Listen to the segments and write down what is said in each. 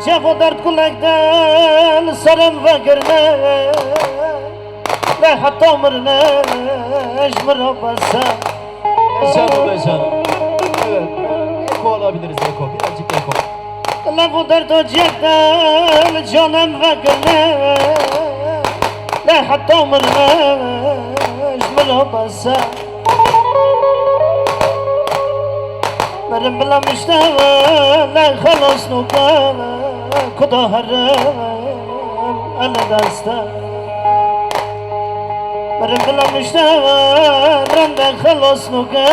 جفو درد kulaktan sarım ve görme La hatta umrine ejmir basa Canım be canım. Evet. Eko alabiliriz eko. Birazcık eko. La bu dert ocaktan canım ve görme La hatta umrine ejmir basa Benim bilen müşteva la halas nuka Kuda haram el dasta Benim bilen müşteva la halas nuka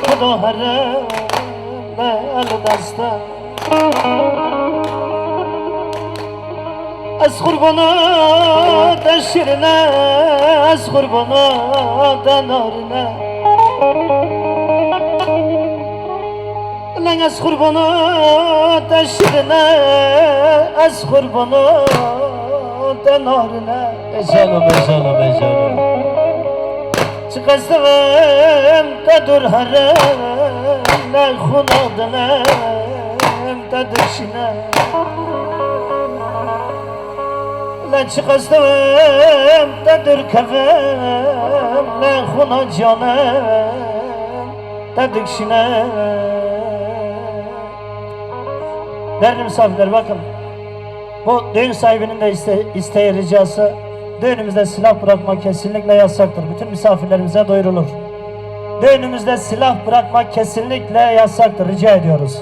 Kuda haram el dasta Az kurbana da şirine Az kurbana da narine Lan az kurbana da şirine Az kurbana da narine Canım be canım be canım. Çıkastığım da dur harem La khunadnem da dışine La çıkastığım da dur kafem La khuna canem da dışine Değerli misafirler bakın, bu düğün sahibinin de isteği ricası, düğünümüzde silah bırakmak kesinlikle yasaktır. Bütün misafirlerimize duyurulur. Düğünümüzde silah bırakmak kesinlikle yasaktır, rica ediyoruz.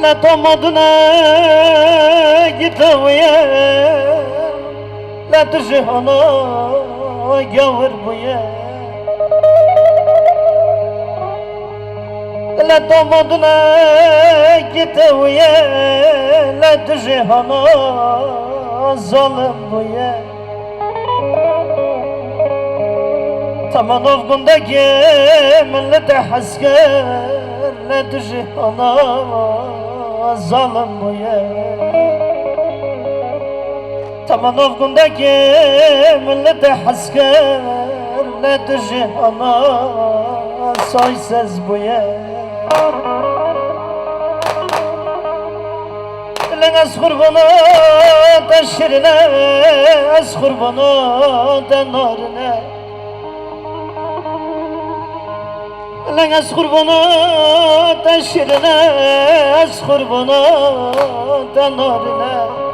La tomadına gidiyor La tujhana gavur buya La tomadına gidiyor La tujhana zalim buya Tamanov gundaki millete hasker La tujhana zalim buya Tamanov gundaki millete hasker La tujhana soysuz buya Lan az kurbana da şirine Az kurbana da narine Lan az kurbana da şirine Az kurbana da narine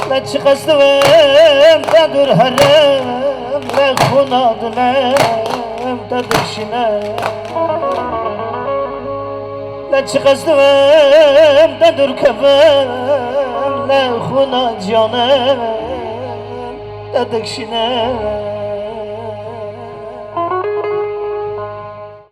La çıkastığım da dur harem La khunadnem da dışine La çıkastığım da dur kafem La khuna canem da dışine